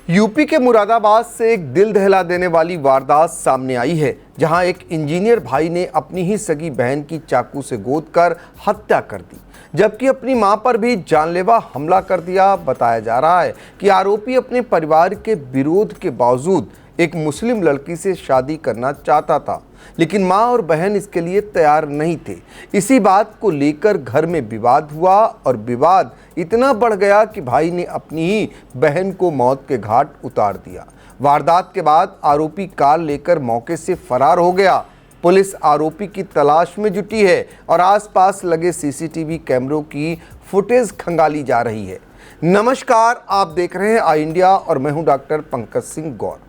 UP के मुरादाबाद से एक दिल दहला देने वाली वारदात सामने आई है, जहां एक इंजीनियर भाई ने अपनी ही सगी बहन की चाकू से गोद कर हत्या कर दी, जबकि अपनी मां पर भी जानलेवा हमला कर दिया। बताया जा रहा है कि आरोपी अपने परिवार के विरोध के बावजूद एक मुस्लिम लड़की से शादी करना चाहता था, लेकिन मां और बहन इसके लिए तैयार नहीं थे। इसी बात को लेकर घर में विवाद हुआ और विवाद इतना बढ़ गया कि भाई ने अपनी ही बहन को मौत के घाट उतार दिया। वारदात के बाद आरोपी कार लेकर मौके से फरार हो गया। पुलिस आरोपी की तलाश में जुटी है और आसपास लगे सीसीटीवी कैमरों की फुटेज खंगाली जा रही है। नमस्कार, आप देख रहे हैं आई इंडिया और मैं हूं डॉक्टर पंकज सिंह गौर।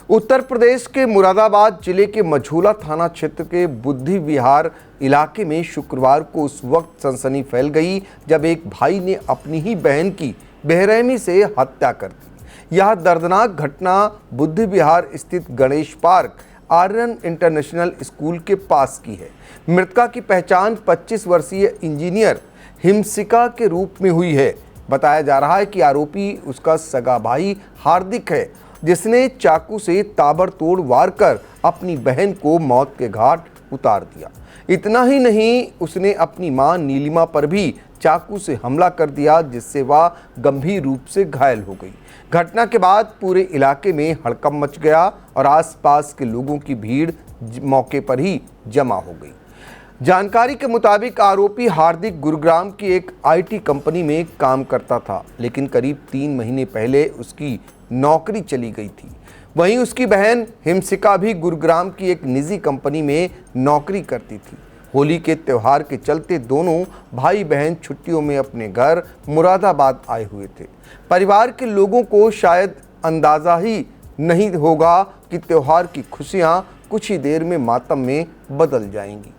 उत्तर प्रदेश के मुरादाबाद जिले के मझौला थाना क्षेत्र के बुद्धि विहार इलाके में शुक्रवार को उस वक्त सनसनी फैल गई जब एक भाई ने अपनी ही बहन की बेरहमी से हत्या कर दी। यह दर्दनाक घटना बुद्धि विहार स्थित Ganesh park Aryan international school के पास की है। मृतका की पहचान 25 वर्षीय इंजीनियर हिमशिका के रूप में हुई है। बताया जा रहा है कि आरोपी उसका सगा भाई हार्दिक है, जिसने चाकू से ताबड़तोड़ वार कर अपनी बहन को मौत के घाट उतार दिया। इतना ही नहीं, उसने अपनी मां नीलिमा पर भी चाकू से हमला कर दिया, जिससे वह गंभीर रूप से घायल हो गई। घटना के बाद पूरे इलाके में हड़कंप मच गया और आसपास के लोगों की भीड़ मौके पर ही जमा हो गई। जानकारी के मुताबिक आरोपी हार्दिक गुरुग्राम की एक आईटी कंपनी में काम करता था, लेकिन करीब 3 महीने पहले उसकी नौकरी चली गई थी। वहीं उसकी बहन हिमशिका भी गुरुग्राम की एक निजी कंपनी में नौकरी करती थी। होली के त्यौहार के चलते दोनों भाई बहन छुट्टियों में अपने घर मुरादाबाद आए हुए थे। परिवार के लोगों को शायद अंदाज़ा ही नहीं होगा कि त्यौहार की खुशियां कुछ ही देर में मातम में बदल जाएंगी।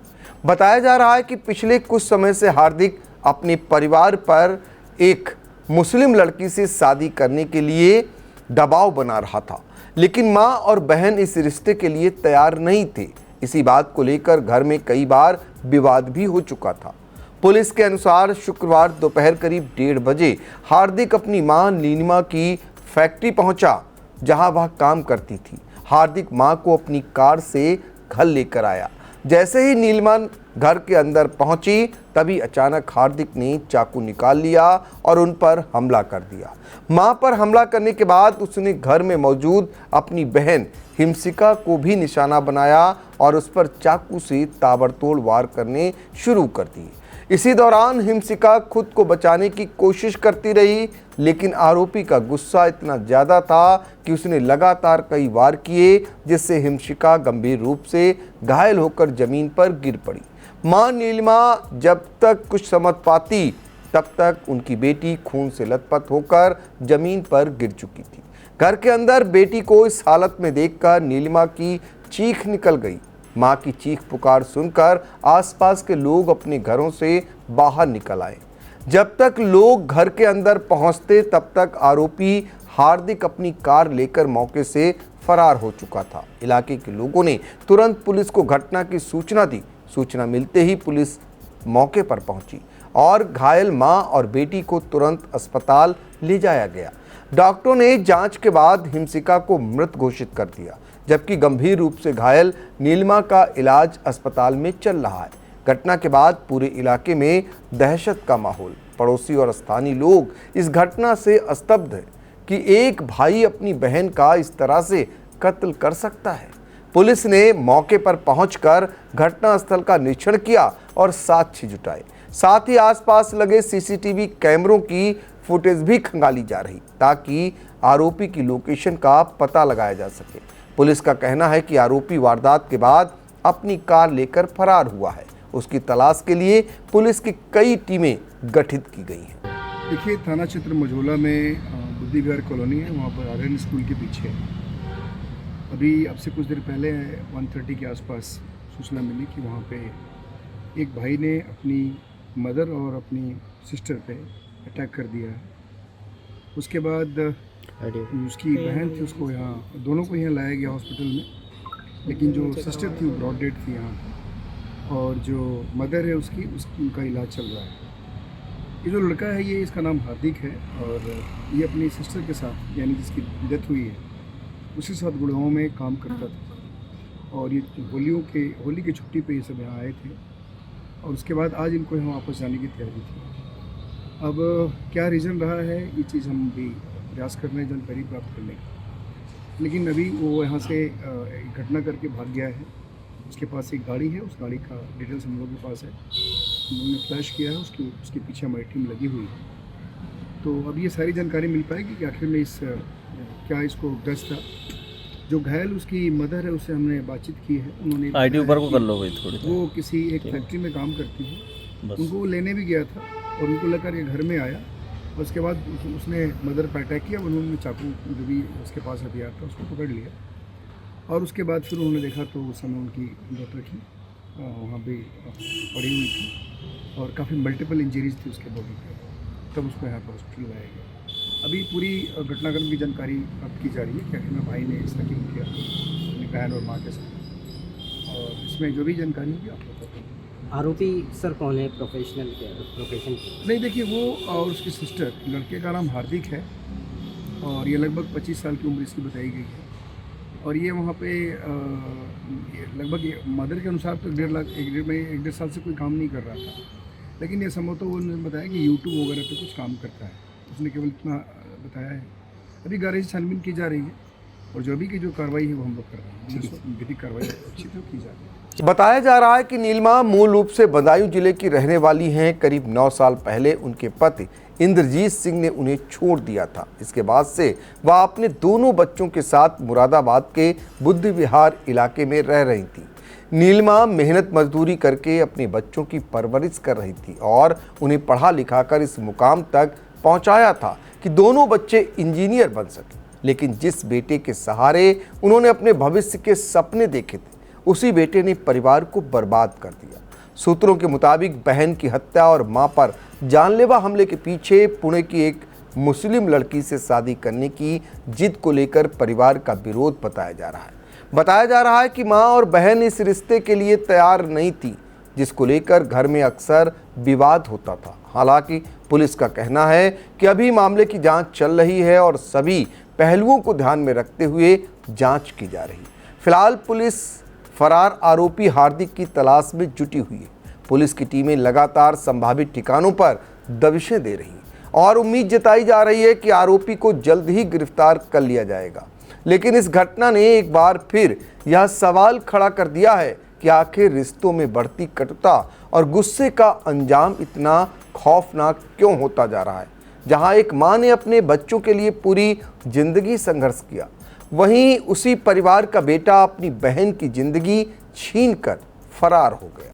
बताया जा रहा है कि पिछले कुछ समय से हार्दिक अपने परिवार पर एक मुस्लिम लड़की से शादी करने के लिए दबाव बना रहा था, लेकिन मां और बहन इस रिश्ते के लिए तैयार नहीं थे। इसी बात को लेकर घर में कई बार विवाद भी हो चुका था। पुलिस के अनुसार शुक्रवार दोपहर करीब 1:30 बजे हार्दिक अपनी मां नीलिमा की फैक्ट्री पहुंचा, जहां वह काम करती थी। हार्दिक मां को अपनी कार से घर लेकर आया। जैसे ही नीलिमा घर के अंदर पहुंची, तभी अचानक हार्दिक ने चाकू निकाल लिया और उन पर हमला कर दिया। मां पर हमला करने के बाद उसने घर में मौजूद अपनी बहन हिमशिका को भी निशाना बनाया और उस पर चाकू से ताबड़तोड़ वार करने शुरू कर दिए। इसी दौरान हिमशिका खुद को बचाने की कोशिश करती रही, लेकिन आरोपी का गुस्सा इतना ज़्यादा था कि उसने लगातार कई वार किए, जिससे हिमशिका गंभीर रूप से घायल होकर जमीन पर गिर पड़ी। मां नीलिमा जब तक कुछ समझ पाती, तब तक उनकी बेटी खून से लथपथ होकर जमीन पर गिर चुकी थी। घर के अंदर बेटी को इस हालत में देखकर नीलिमा की चीख निकल गई। मां की चीख पुकार सुनकर आसपास के लोग अपने घरों से बाहर निकल आए। जब तक लोग घर के अंदर पहुंचते, तब तक आरोपी हार्दिक अपनी कार लेकर मौके से फरार हो चुका था। इलाके के लोगों ने तुरंत पुलिस को घटना की सूचना दी। सूचना मिलते ही पुलिस मौके पर पहुंची और घायल मां और बेटी को तुरंत अस्पताल ले जाया गया। डॉक्टरों ने जांच के बाद हिमशिका को मृत घोषित कर दिया, जबकि गंभीर रूप से घायल नीलिमा का इलाज अस्पताल में चल रहा है। घटना के बाद पूरे इलाके में दहशत का माहौल। पड़ोसी और स्थानीय लोग इस घटना से स्तब्ध हैं कि एक भाई अपनी बहन का इस तरह से कत्ल कर सकता है। पुलिस ने मौके पर पहुंचकर घटनास्थल का निरीक्षण किया और साक्ष्य जुटाए। साथ ही आसपास लगे सीसीटीवी कैमरों की फुटेज भी खंगाली जा रही, ताकि आरोपी की लोकेशन का पता लगाया जा सके। पुलिस का कहना है कि आरोपी वारदात के बाद अपनी कार लेकर फरार हुआ है। उसकी तलाश के लिए पुलिस की कई टीमें गठित की गई हैं। देखिए, थाना क्षेत्र मझौला में बुद्धि विहार कॉलोनी है, वहाँ पर आर्यन स्कूल के पीछे। अभी अब से कुछ देर पहले 1:30 के आसपास सूचना मिली कि वहाँ पे एक भाई ने अपनी मदर और अपनी सिस्टर पे अटैक कर दिया है। उसके बाद उसकी बहन थी, उसको यहाँ दोनों को यहाँ लाया गया हॉस्पिटल में, लेकिन जो सिस्टर थी वो ब्रॉड डेड थी यहाँ, और जो मदर है उनका इलाज चल रहा है। ये जो लड़का है ये इसका नाम हार्दिक है और ये अपनी सिस्टर के साथ यानी जिसकी डेथ हुई है उसके साथ गुड़गांव में काम करता था और ये होली की छुट्टी पे ये सब यहाँ आए थे और उसके बाद आज इनको यहाँ वापस जाने की तैयारी थी। अब क्या रीज़न रहा है ये चीज़ हम भी प्रयास कर रहे हैं जानकारी प्राप्त करने की, लेकिन अभी वो यहाँ से एक घटना करके भाग गया है। उसके पास एक गाड़ी है, उस गाड़ी का डिटेल्स हम लोगों के पास है, उन्होंने फ्लैश किया है, उसके पीछे हमारी टीम लगी हुई है। तो अब ये सारी जानकारी मिल पाएगी कि आखिर में क्या इसको ग्रस्त था। जो घायल उसकी मदर है उससे हमने बातचीत की है, उन्होंने आईटी ऊपर को कर लो भाई थोड़ी। वो किसी एक फैक्ट्री में काम करती है, उनको लेने भी गया था और उनको लेकर ये घर में आया और उसके बाद उसने मदर पर अटैक किया। उन्होंने चाकू जो भी उसके पास हथियार था उसको पकड़ लिया और उसके बाद फिर उन्होंने देखा तो उस समय उनकी डॉक्टर की वहाँ पे पड़ी हुई थी और काफ़ी मल्टीपल इंजरीज थी उसके बॉडी पे, तब उसको यहाँ पर हॉस्पिटल लाया गया। अभी पूरी घटनाक्रम की जानकारी प्राप्त की जा रही है कि आखिर में भाई ने इसका क्यों किया अपनी बहन और माँ के साथ, और इसमें जो भी जानकारी होगी आप लोग बताएंगे। आरोपी सर कौन है, प्रोफेशन क्या? नहीं देखिए, वो और उसकी सिस्टर, लड़के का नाम हार्दिक है और ये लगभग 25 साल की उम्र इसकी बताई गई है और ये वहाँ पे लगभग मदर के अनुसार तो 1.5 साल से कोई काम नहीं कर रहा था, लेकिन ये संभवतः तो उन्होंने बताया कि यूट्यूब वगैरह पे कुछ काम करता है, उसने केवल इतना बताया है। अभी गाड़ी से छानबीन की जा रही है और जो भी की जो कार्रवाई है वो हम लोग कर रहे हैं, विधिक कार्रवाई अच्छी तरह की जा रही है। बताया जा रहा है कि नीलिमा मूल रूप से बदायूं जिले की रहने वाली हैं। करीब 9 साल पहले उनके पति इंद्रजीत सिंह ने उन्हें छोड़ दिया था। इसके बाद से वह अपने दोनों बच्चों के साथ मुरादाबाद के बुद्ध विहार इलाके में रह रही थी। नीलिमा मेहनत मजदूरी करके अपने बच्चों की परवरिश कर रही थी और उन्हें पढ़ा लिखा कर इस मुकाम तक पहुंचाया था कि दोनों बच्चे इंजीनियर बन सके। लेकिन जिस बेटे के सहारे उन्होंने अपने भविष्य के सपने देखे थे, उसी बेटे ने परिवार को बर्बाद कर दिया। सूत्रों के मुताबिक बहन की हत्या और मां पर जानलेवा हमले के पीछे पुणे की एक मुस्लिम लड़की से शादी करने की जिद को लेकर परिवार का विरोध बताया जा रहा है। बताया जा रहा है कि मां और बहन इस रिश्ते के लिए तैयार नहीं थी, जिसको लेकर घर में अक्सर विवाद होता था। हालांकि पुलिस का कहना है कि अभी मामले की जांच चल रही है और सभी पहलुओं को ध्यान में रखते हुए जांच की जा रही है। फिलहाल पुलिस फरार आरोपी हार्दिक की तलाश में जुटी हुई है। पुलिस की टीमें लगातार संभावित ठिकानों पर दबिशें दे रही हैं और उम्मीद जताई जा रही है कि आरोपी को जल्द ही गिरफ्तार कर लिया जाएगा। लेकिन इस घटना ने एक बार फिर यह सवाल खड़ा कर दिया है कि आखिर रिश्तों में बढ़ती कटुता और गुस्से का अंजाम इतना खौफनाक क्यों होता जा रहा है। जहां एक मां ने अपने बच्चों के लिए पूरी जिंदगी संघर्ष किया, वहीं उसी परिवार का बेटा अपनी बहन की जिंदगी छीनकर फरार हो गया।